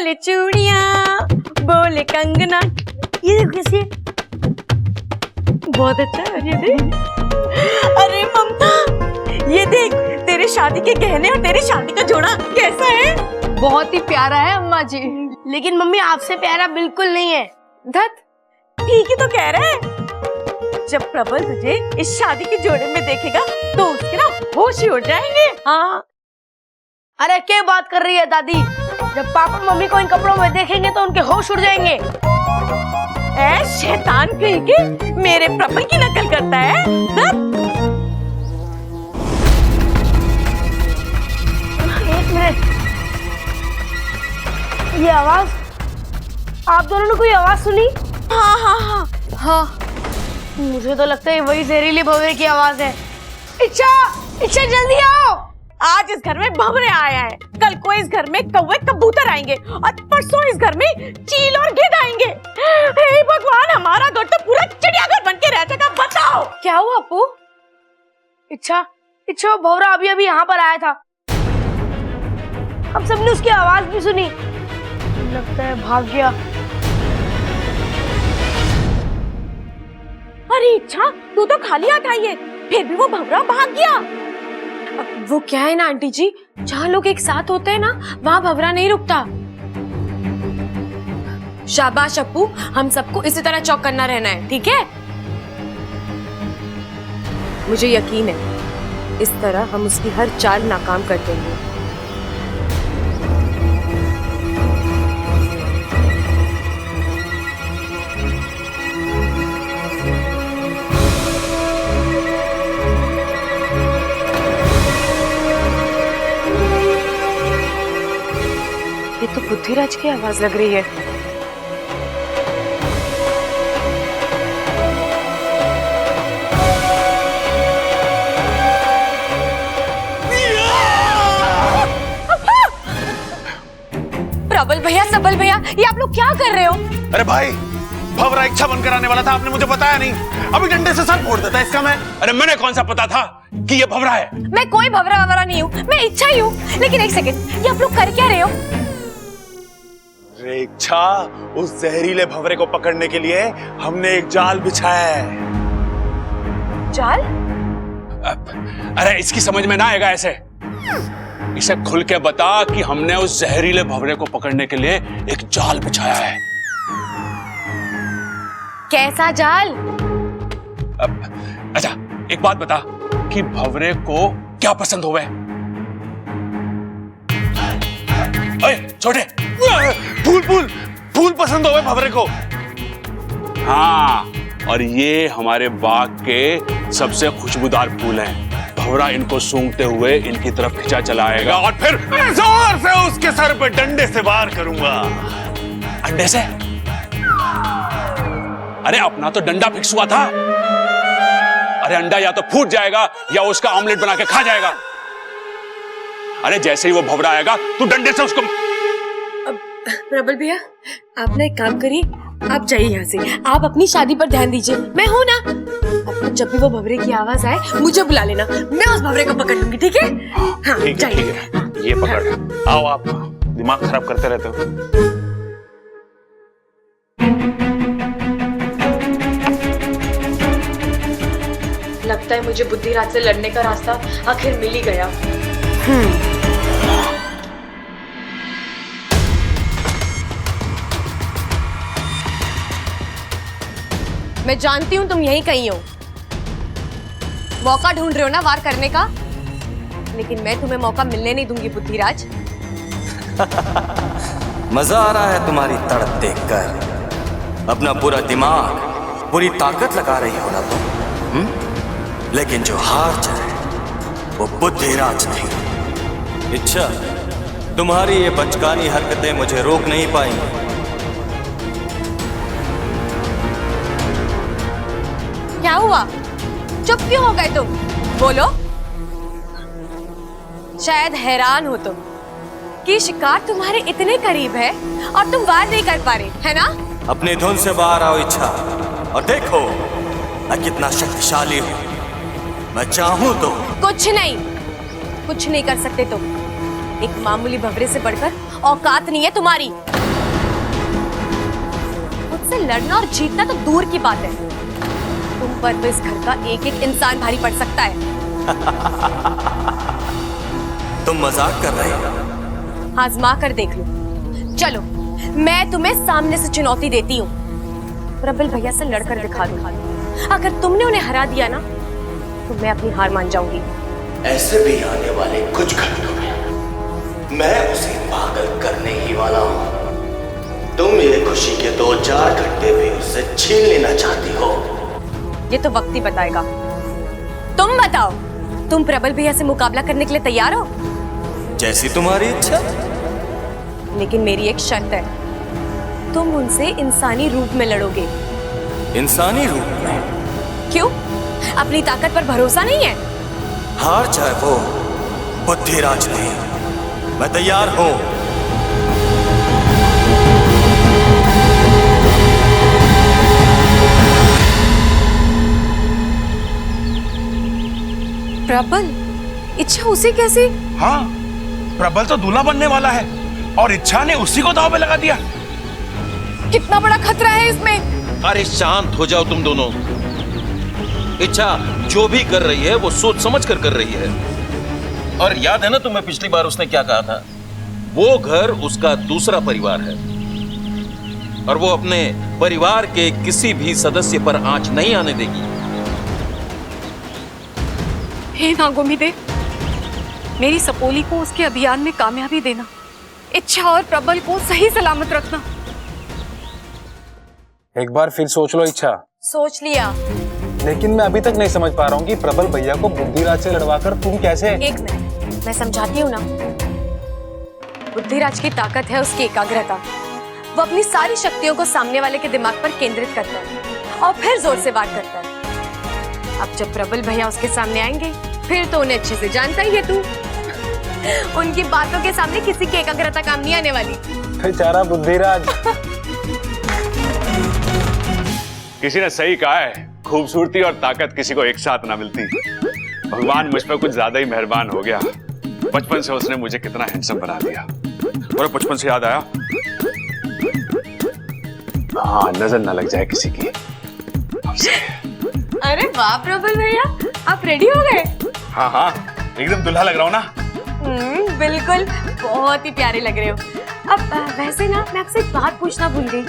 चले चूड़ियां बोले कंगना। ये देखो कैसी है, बहुत अच्छा है ये देख। अरे ममता ये देख, तेरे शादी के गहने और तेरी शादी का जोड़ा कैसा है? बहुत ही प्यारा है अम्मा जी। लेकिन मम्मी आपसे प्यारा बिल्कुल नहीं है। धत, ठीक ही तो कह रहे हैं। जब प्रबल तुझे इस शादी के जोड़े में देखेगा तो उसके ना होश ही उड़ जाएंगे। हाँ। अरे क्या बात कर रही है दादी? जब पापा मम्मी को इन कपड़ों में देखेंगे तो उनके होश उड़ जाएंगे। ऐ शैतान कहीं के, मेरे प्रबल की नकल करता है। एक मिनट, ये आवाज, आप दोनों ने कोई आवाज सुनी? हाँ हाँ हाँ हाँ, मुझे तो लगता है वही जहरीले भंवरे की आवाज है। इच्छा, इच्छा जल्दी आओ। आज इस घर में भंवरे आया है, कल को इस घर में कौवे कबूतर आएंगे और परसों इस घर में चील और गिद्ध आएंगे। हे भगवान, हमारा घर तो पूरा चिड़ियाघर बन के रह जाएगा। बताओ क्या हुआ अपू? इच्छा, इच्छा भंवरा अभी अभी यहाँ पर आया था। हम सबने उसकी आवाज भी सुनी, लगता है भाग गया। अरे इच्छा, तू तो खाली हाथ आई है, फिर भी वो भंवरा भाग गया। वो क्या है ना आंटी जी, जहाँ लोग एक साथ होते हैं ना, वहाँ भंवरा नहीं रुकता। शाबाश अप्पू, हम सबको इसी तरह चौकन्ना रहना है, ठीक है? मुझे यकीन है इस तरह हम उसकी हर चाल नाकाम कर देंगे। ये तो बुद्धिराज की आवाज लग रही है। प्रबल भैया, सबल भैया, ये आप लोग क्या कर रहे हो? अरे भाई, भंवरा इच्छा बनकर आने वाला था, आपने मुझे बताया नहीं। अभी डंडे से सर फोड़ देता इसका मैं। अरे मैंने कौन सा पता था कि ये भंवरा है? मैं कोई भंवरा ववरा नहीं हूँ, मैं इच्छा ही हूँ। लेकिन एक सेकंड, ये आप लोग कर क्या रहे हो? अरे इच्छा, उस जहरीले भंवरे को पकड़ने के लिए हमने एक जाल बिछाया है। जाल? अरे इसकी समझ में ना आएगा ऐसे। इसे खुल के बता कि हमने उस जहरीले भंवरे को पकड़ने के लिए एक जाल बिछाया है। कैसा जाल? अच्छा एक बात बता कि भंवरे को क्या पसंद होवे? ओए छोटे, फूल फूल फूल पसंद होवे भंवरे को। हाँ, और ये हमारे बाग के सबसे खुशबूदार फूल हैं। भंवरा इनको सूंघते हुए इनकी तरफ खिंचा चला आएगा और फिर जोर से उसके सर पे डंडे से वार करूंगा। अंडे से? अरे अपना तो डंडा फिक्स हुआ था। अरे अंडा या तो फूट जाएगा या उसका ऑमलेट बना के खा जाएगा। अरे जैसे ही वो भंवरा आएगा तू डंडे से उसको। प्रबल भैया, आप ना एक काम करिए, आप जाइए यहाँ से, आप अपनी शादी पर ध्यान दीजिए। मैं हूँ ना, आपको जब भी वो भंवरे की आवाज आए मुझे बुला लेना, मैं उस भंवरे को पकड़ लूंगी, ठीक है? हाँ, जाइए। ये पकड़, आओ। आप दिमाग खराब करते रहते हो। लगता है मुझे बुद्धिराज से लड़ने का रास्ता आखिर मिल ही गया। मैं जानती हूँ तुम यहीं कहीं हो, मौका ढूंढ रहे हो ना वार करने का, लेकिन मैं तुम्हें मौका मिलने नहीं दूंगी बुद्धिराज। मजा आ रहा है तुम्हारी तड़प देखकर। अपना पूरा दिमाग, पूरी ताकत लगा रही हो ना तुम। लेकिन जो हार जाए वो बुद्धिराज नहीं। इच्छा, तुम्हारी ये बचकानी हरकतें मुझे रोक नहीं पाएंगी। क्या हुआ, चुप क्यों हो गए तुम? बोलो। शायद हैरान हो तुम कि शिकार तुम्हारे इतने करीब है और तुम वार नहीं कर पा रहे, है ना? अपनी धुन से बाहर आओ इच्छा, और देखो मैं कितना शक्तिशाली हूँ। मैं चाहूँ तो कुछ नहीं कर सकते तुम। एक मामूली भंवरे से बढ़कर औकात नहीं है तुम्हारी। आपसे लड़ना और जीतना तो दूर की बात है, तुम पर तो इस घर का एक एक इंसान भारी पड़ सकता है। तुम मजाक कर रहे हो? आजमा कर देख लो। चलो मैं तुम्हें सामने से चुनौती देती हूँ, प्रबल भैया से लड़कर दिखा दो। अगर तुमने उन्हें हरा दिया ना तो मैं अपनी हार मान जाऊंगी। ऐसे भी आने वाले कुछ घंटों में मैं उसे पागल करने ही वाला हूँ। तुम ये खुशी के 2-4 घंटे भी उससे छीन लेना चाहती हो। ये तो वक्त ही बताएगा। तुम बताओ, तुम प्रबल भैया से मुकाबला करने के लिए तैयार हो? जैसी तुम्हारी इच्छा। लेकिन मेरी एक शर्त है, तुम उनसे इंसानी रूप में लड़ोगे। इंसानी रूप में? क्यों? अपनी ताकत पर भरोसा नहीं है? हार चाहे वो बुद्धिराज नहीं, मैं तैयार हूं। प्रबल, इच्छा उसे कैसे? हाँ, प्रबल तो दूल्हा बनने वाला है और इच्छा ने उसी को दांव पे लगा दिया। कितना बड़ा खतरा है इसमें। अरे शांत हो जाओ तुम दोनों। इच्छा जो भी कर रही है वो सोच समझ कर रही है। और याद है ना तुम्हें पिछली बार उसने क्या कहा था? वो घर उसका दूसरा परिवार है और वो अपने परिवार के किसी भी सदस्य पर आंच नहीं आने देगी। हे नागोमिदे, मेरी सपोली को उसके अभियान में कामयाबी देना, इच्छा और प्रबल को सही सलामत रखना। एक बार फिर सोच लो इच्छा। सोच लिया। लेकिन मैं अभी तक नहीं समझ पा रहा हूँ कि प्रबल भैया को बुद्धिराज से लड़वाकर तुम कैसे। एक मिनट, मैं समझाती हूँ ना। बुद्धिराज की ताकत है उसकी एकाग्रता। वो अपनी सारी शक्तियों को सामने वाले के दिमाग पर केंद्रित करता है और फिर जोर से वार करता है। अब जब प्रबल भैया उसके सामने आएंगे फिर तो उन्हें अच्छे से जानता ही है तू। उनकी बातों के सामने किसी की एकाग्रता काम नहीं आने वाली। बेचारा बुद्धिराज। किसी ने सही कहा है, खूबसूरती और ताकत किसी को एक साथ ना मिलती। भगवान मुझ पर कुछ ज्यादा ही मेहरबान हो गया। बचपन से उसने मुझे कितना हैंडसम बना दिया। और बचपन से याद आया, हाँ, नजर ना लग जाए किसी की। अरे वाह प्रबल भैया, आप रेडी हो गए? हाँ हाँ, एकदम दुल्हा लग रहा हूँ ना। बिल्कुल, बहुत ही प्यारे लग रहे हो। अब वैसे ना मैं आपसे एक बात पूछना भूल गई।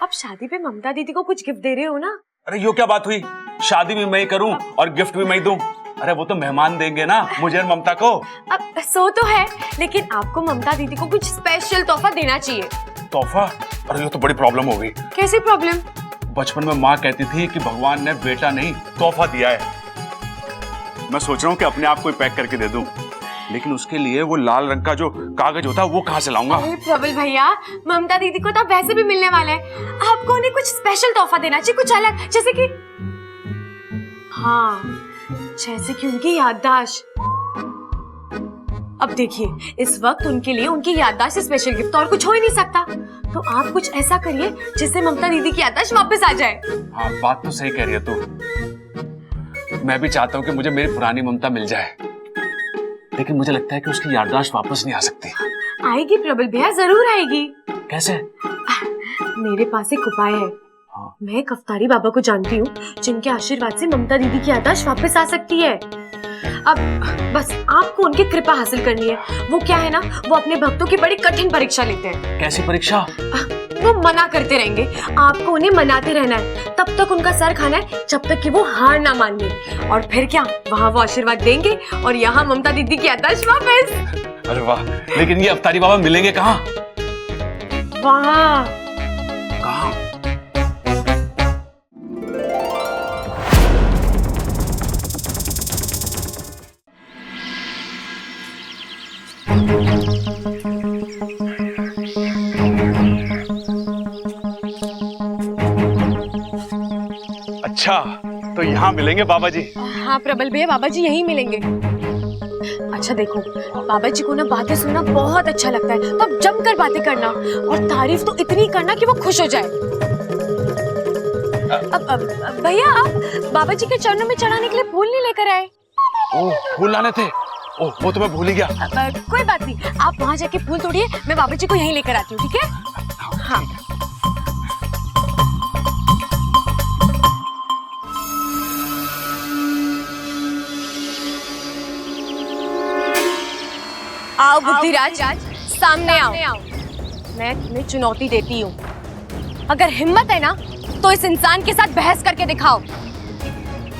आप शादी पे ममता दीदी को कुछ गिफ्ट दे रहे हो ना? अरे यो क्या बात हुई? शादी भी मैं ही करूं और गिफ्ट भी मैं ही दूं। अरे वो तो मेहमान देंगे ना मुझे और ममता को। अब सो तो है, लेकिन आपको ममता दीदी को कुछ स्पेशल तोहफा देना चाहिए। तोहफा? अरे ये तो बड़ी प्रॉब्लम हो गई। कैसी प्रॉब्लम? बचपन में माँ कहती थी कि भगवान ने बेटा नहीं तोहफा दिया है। मैं सोच रहा हूँ कि अपने आप को ही पैक करके दे दूं, लेकिन उसके लिए वो लाल रंग का जो कागज होता है वो कहाँ से लाऊंगा? अरे प्रबल भैया, ममता दीदी को तो वैसे भी मिलने वाला है। आपको उन्हें कुछ स्पेशल तोहफा देना चाहिए, कुछ अलग, जैसे कि हाँ, जैसे कि उनकी याददाश्त। अब देखिए, इस वक्त उनके लिए उनकी याददाश्त से स्पेशल गिफ्ट और कुछ हो ही नहीं सकता। तो आप कुछ ऐसा करिए जिससे ममता दीदी की याददाश्त वापस आ जाए। हाँ, बात तो सही कह रही है तू। मैं भी चाहता हूँ कि मुझे मेरी पुरानी ममता मिल जाए, लेकिन मुझे लगता है कि उसकी याददाश्त वापस नहीं आ सकती। आएगी प्रबल भैया, जरूर आएगी। कैसे? मेरे पास एक उपाय है। मैं कफ्तारी बाबा को जानती हूँ, जिनके आशीर्वाद से ममता दीदी की याददाश्त वापस आ सकती है। अब बस आपको उनकी कृपा हासिल करनी है। वो क्या है ना, वो अपने भक्तों की बड़ी कठिन परीक्षा लेते हैं। कैसी परीक्षा? वो मना करते रहेंगे, आपको उन्हें मनाते रहना है, तब तक उनका सर खाना है, जब तक कि वो हार ना मान ले। और फिर क्या, वहाँ वो आशीर्वाद देंगे और यहाँ ममता दीदी की याददाश्त वापस। अरे वाह, लेकिन ये अफ्तारी बाबा मिलेंगे कहाँ? वहाँ। कहाँ? अच्छा, तो यहाँ मिलेंगे बाबा जी? हाँ प्रबल भैया, बाबा जी यहीं मिलेंगे। अच्छा देखो, बाबा जी को ना बातें सुनना बहुत अच्छा लगता है, तो अब जमकर बातें करना और तारीफ तो इतनी करना कि वो खुश हो जाए। अब भैया, आप बाबा जी के चरणों में चढ़ाने के लिए फूल नहीं लेकर आए? ओह, फूल लाने थे? ओह, वो तो मैं भूल ही गया। कोई बात नहीं, आप वहाँ जाके फूल तोड़िए, मैं बाबा जी को यहीं लेकर आती हूँ, ठीक है? हाँ। आओ बुद्धिराज, सामने आओ। मैं तुम्हें चुनौती देती हूँ। अगर हिम्मत है ना तो इस इंसान के साथ बहस करके दिखाओ।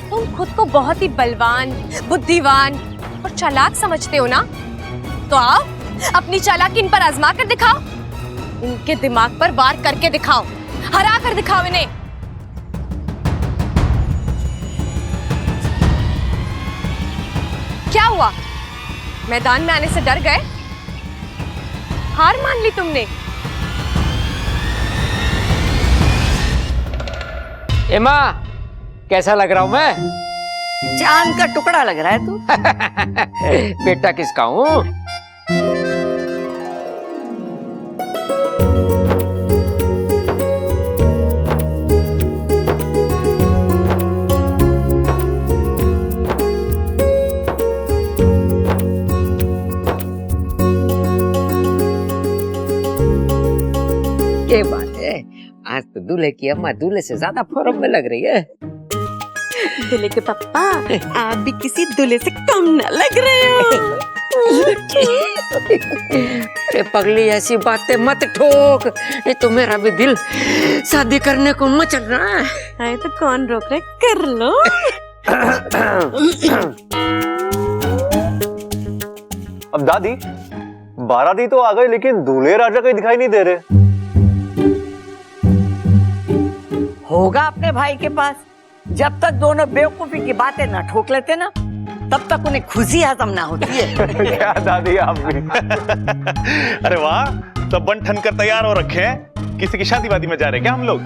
तुम खुद को बहुत ही बलवान, बुद्धिवान और चालाक समझते हो ना, तो आओ अपनी चालाकी इन पर आजमा कर दिखाओ। इनके दिमाग पर वार करके दिखाओ, हरा कर दिखाओ इन्हें। क्या हुआ, मैदान में आने से डर गए? हार मान ली तुमने? एमा, कैसा लग रहा हूं मैं? चांद का टुकड़ा लग रहा है तू। बेटा किसका हूं? ये बात है, आज तो दूल्हे की अम्मा दूल्हे से ज्यादा फॉर्म में लग रही है। दूल्हे के पापा, आप भी किसी दूल्हे से कम न लग रहे हो। अरे पगली, ऐसी बातें मत ठोक, नहीं तो मेरा भी दिल शादी करने को मचल रहा है। आए तो कौन रोक रहा है, कर लो। अब दादी, बाराती तो आ गई लेकिन दूल्हे राजा कहीं दिखाई नहीं दे रहे। होगा अपने भाई के पास। जब तक दोनों बेवकूफी की बातें ना ठोक लेते ना, तब तक उन्हें खुशी हजम ना होती है। क्या दादी आप भी। अरे वाह, तो बन ठन कर तैयार हो रखे हैं। किसी की शादी वादी में जा रहे हैं क्या हम लोग?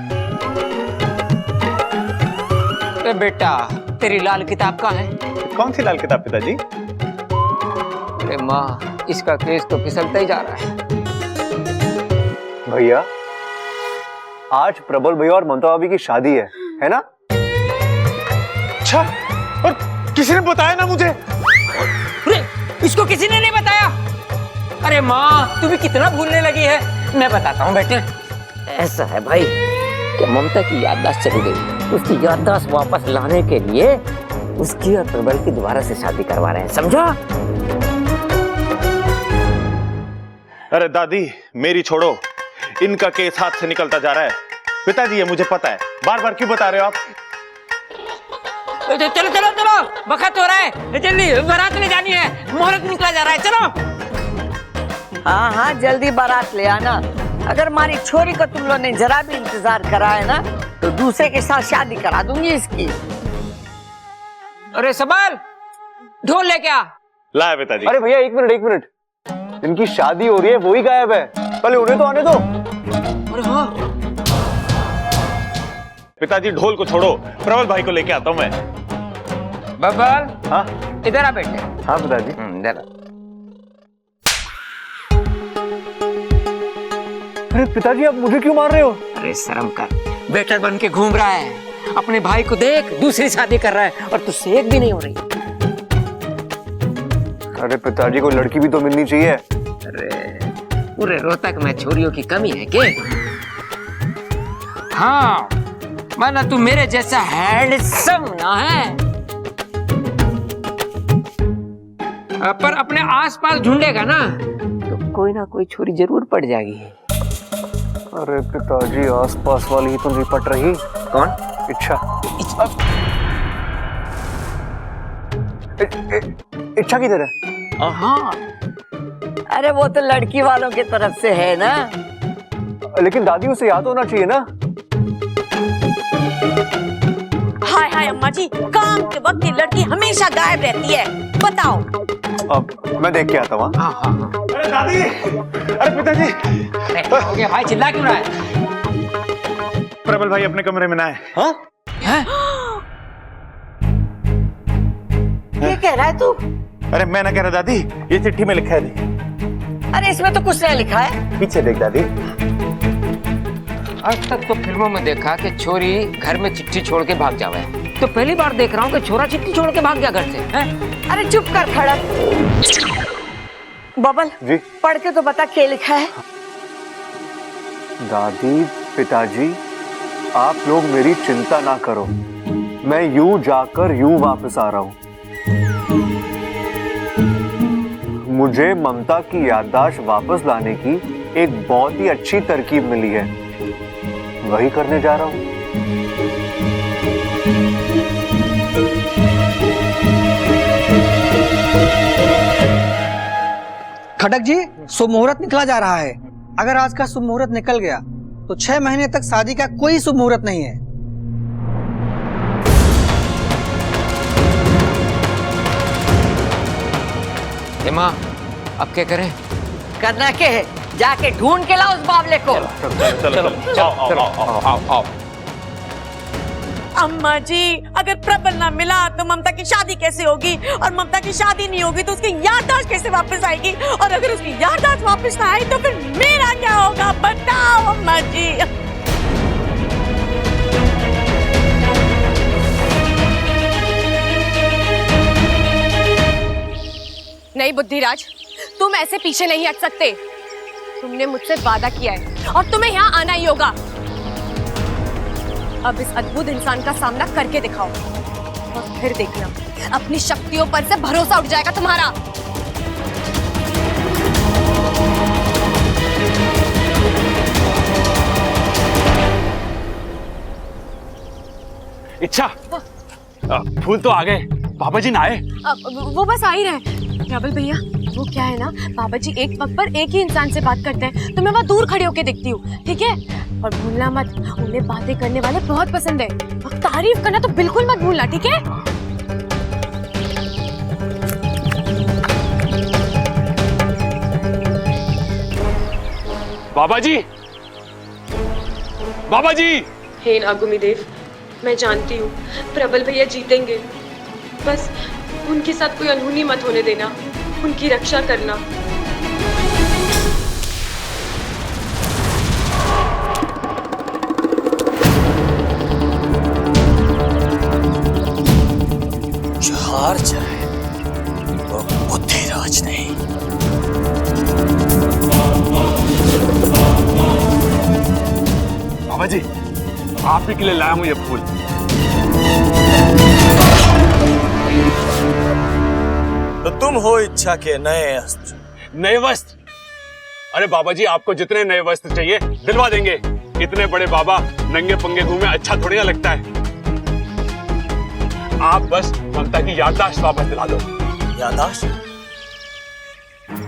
अरे बेटा, तेरी लाल किताब कहाँ है? कौन सी लाल किताब पिताजी? अरे माँ, इसका केस तो फिसलता ही जा रहा है। भैया, आज प्रबल भैया और ममता भाभी की शादी है ना? अच्छा, और किसी ने बताया ना मुझे? अरे, इसको किसी ने नहीं बताया? अरे माँ, तू भी कितना भूलने लगी है। मैं बताता हूँ बेटे। ऐसा है भाई कि ममता की याददाश्त चली गई। उसकी याददाश्त वापस लाने के लिए उसकी और प्रबल की दोबारा से शादी करवा रहे हैं, समझा? अरे दादी, मेरी छोड़ो, इनका केस हाथ से निकलता जा रहा है। पिताजी, ये मुझे पता है, बार बार क्यों बता रहे हो आप? चलो चलो चलो, वक्त हो रहा है, जल्दी बारात ले जानी है, मुहूर्त निकला जा रहा है, चलो। हाँ हाँ, जल्दी बारात ले आना। अगर हमारी छोरी को तुम लोगों ने जरा भी इंतजार करा है ना, तो दूसरे के साथ शादी करा दूंगी इसकी। अरे सबल, ढोल लेके आ। लाया पिताजी। अरे भैया, एक मिनट। इनकी शादी हो रही है, वो ही गायब है। पहले उन्हें तो आने दो। अरे हाँ। पिताजी, ढोल को छोड़ो, प्रबल भाई को लेके आता हूँ मैं। बबल, हाँ इधर आ बेटे। हाँ पिताजी। इधर आ। अरे पिताजी, आप मुझे क्यों मार रहे हो? अरे शर्म कर, बेटर बन के घूम रहा है। अपने भाई को देख, दूसरी शादी कर रहा है और तुझसे एक भी नहीं हो रही। अरे पिताजी, को लड़की भी तो मिलनी चाहिए। अरे पूरे रोहतक में छोरियों की कमी है क्या? हाँ, माना तू मेरे जैसा हैंडसम ना है, पर अपने आसपास ढूंढेगा ना तो कोई ना कोई छोरी जरूर पड़ जाएगी। अरे पिताजी, आसपास वाली ही तो नहीं पट रही। कौन? इच्छा। इच्छा किधर है? हाँ, अरे वो तो लड़की वालों की तरफ से है ना। लेकिन दादी, उसे याद होना चाहिए ना। हाय हाय अम्मा जी, काम के वक्त ये लड़की हमेशा गायब रहती है, बताओ। अब मैं देख के आता हूँ। हाँ हाँ हाँ। अरे दादी, अरे पिताजी। अरे हो गया भाई, चिल्ला क्यों रहा है? प्रबल भाई अपने कमरे में ना है। हाँ? ये कह रहा है तू? अरे मैं ना कह रहा दादी, ये चिट्ठी में लिखा है। देख। अरे इसमें तो कुछ नहीं लिखा है। पीछे देख दादी। आज तक तो फिल्मों में देखा कि छोरी घर में चिट्ठी छोड़ के भाग जावे, तो पहली बार देख रहा हूँ कि छोरा चिट्ठी छोड़ के भाग गया घर से। हैं? अरे चुप कर खड़ा। बबल जी, पढ़ के तो बता क्या लिखा है। दादी, पिताजी, आप लोग मेरी चिंता ना करो, मैं यूं जाकर यूं वापस आ रहा हूं। मुझे ममता की याददाश्त वापस लाने की एक बहुत ही अच्छी तरकीब मिली है, वही करने जा रहा हूं। खटक जी, शुभ मुहूर्त निकला जा रहा है। अगर आज का शुभ मुहूर्त निकल गया तो 6 महीने तक शादी का कोई शुभ मुहूर्त नहीं है। माँ, अब क्या करें? करना क्या है? जाके ढूंढ के लाओ उस बावले को। आओ। अम्मा जी, अगर प्रबल ना मिला तो ममता की शादी कैसे होगी, और ममता की शादी नहीं होगी तो उसकी याददाश्त कैसे वापस आएगी, और अगर उसकी याददाश्त वापस ना आई तो फिर मेरा क्या होगा, बताओ अम्मा जी। नहीं बुद्धिराज, तुम ऐसे पीछे नहीं हट सकते। तुमने मुझसे वादा किया है और तुम्हें यहाँ आना ही होगा। अब इस अद्भुत इंसान का सामना करके दिखाओ और फिर देखना, अपनी शक्तियों पर से भरोसा उठ जाएगा तुम्हारा। इच्छा, फूल तो आ गए, पापा जी ना आए? वो बस आ ही रहे। प्रबल भैया, वो क्या है ना, पापा जी एक वक्त पर एक ही इंसान से बात करते हैं, तो मैं वहाँ दूर खड़े होके देखती हूँ, ठीक है? और भूलना मत, उन्हें बातें करने वाले बहुत पसंद है, और तारीफ करना तो बिल्कुल मत भूलना, ठीक है? बाबा जी, बाबा जी। हे नागुमी देव, मैं जानती हूँ प्रबल भैया जीतेंगे, बस उनके साथ कोई अनहोनी मत होने देना, उनकी रक्षा करना। जो हार जाए वो बुद्धिराज नहीं। बाबा जी, आप ही के लिए लाया हूं ये फूल। तो तुम हो इच्छा के नए अस्त्र। नए वस्त्र? अरे बाबा जी, आपको जितने नए वस्त्र चाहिए दिलवा देंगे। इतने बड़े बाबा नंगे पंगे घूमे अच्छा थोड़ी ना लगता है। आप बस ममता की याददाश्त वापस दिला दो। याददाश्त?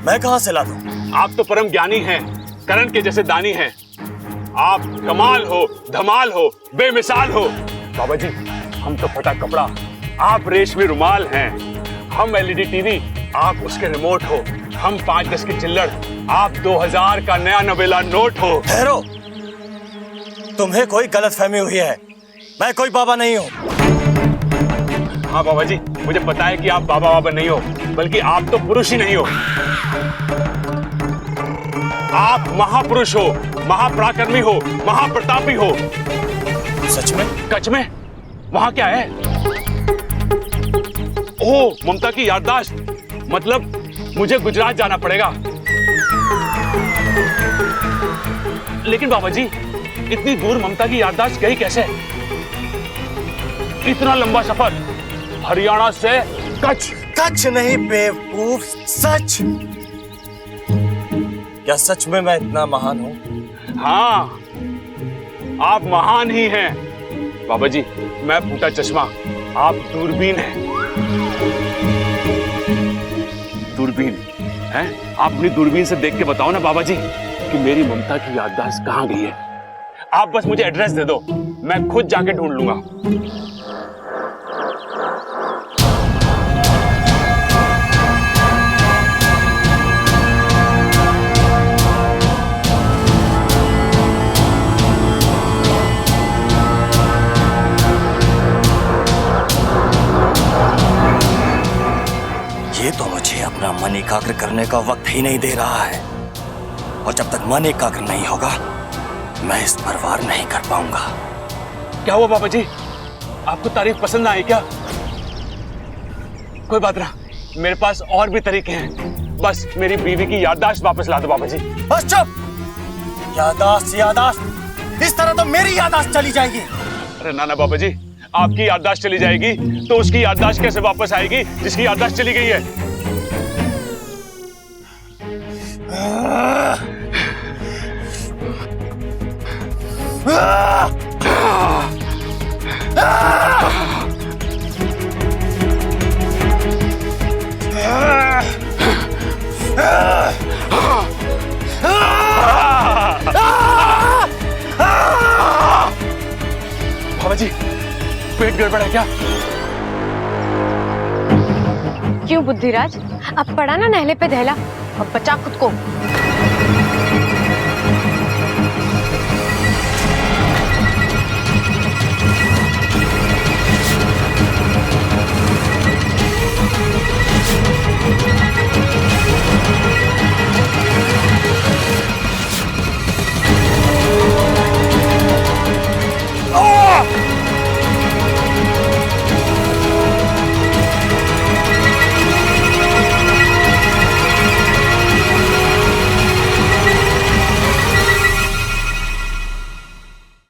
मैं कहां से ला दूं? आप तो परम ज्ञानी हैं, करण के जैसे दानी हैं। आप कमाल हो, धमाल हो, बेमिसाल हो। बाबा जी, हम तो फटा कपड़ा, आप रेशमी रुमाल हैं। हम एलईडी टीवी, आप उसके रिमोट हो। हम 5-10 की चिल्लड़, आप 2000 का नया नवेला नोट हो। ठहरो, तुम्हें कोई गलतफहमी हुई है। मैं कोई बाबा नहीं हूँ। हाँ बाबा जी, मुझे पता है कि आप बाबा बाबा नहीं हो, बल्कि आप तो पुरुष ही नहीं हो। आप महापुरुष हो, महापराक्रमी हो, महाप्रतापी हो। सच में? सच में? वहां क्या है? ओह, ममता की याददाश्त। मतलब मुझे गुजरात जाना पड़ेगा। लेकिन बाबा जी, इतनी दूर ममता की याददाश्त गई कैसे? इतना लंबा सफर, हरियाणा से कच्छ। कच्छ नहीं बेवकूफ, सच। क्या सच में मैं इतना महान हूं? हाँ, आप महान ही हैं। बाबा जी, मैं फूटा चश्मा, आप दूरबीन हैं। दूरबीन हैं? आप अपनी दूरबीन से देख के बताओ ना बाबा जी कि मेरी ममता की याददाश्त कहाँ गई है। आप बस मुझे एड्रेस दे दो, मैं खुद जाके ढूंढ लूंगा। ये तो मुझे अपना मन एकाग्र करने का वक्त ही नहीं दे रहा है, और जब तक मन एकाग्र नहीं होगा मैं इस पर वार नहीं कर पाऊंगा। क्या हुआ बाबा जी, आपको तारीफ पसंद ना आई क्या? कोई बात ना, मेरे पास और भी तरीके हैं। बस मेरी बीवी की याददाश्त वापस ला दो बाबा जी। बस चुप। याददाश्त याददाश्त, इस तरह तो मेरी याददाश्त चली जाएगी। अरे ना ना बाबा जी, आपकी याददाश्त चली जाएगी तो उसकी याददाश्त कैसे वापस आएगी जिसकी याददाश्त चली गई है? बाबा जी, पेट गड़बड़ है क्या? क्यों बुद्धिराज, अब पड़ा ना नहले पे दहला, अब बचा खुद को।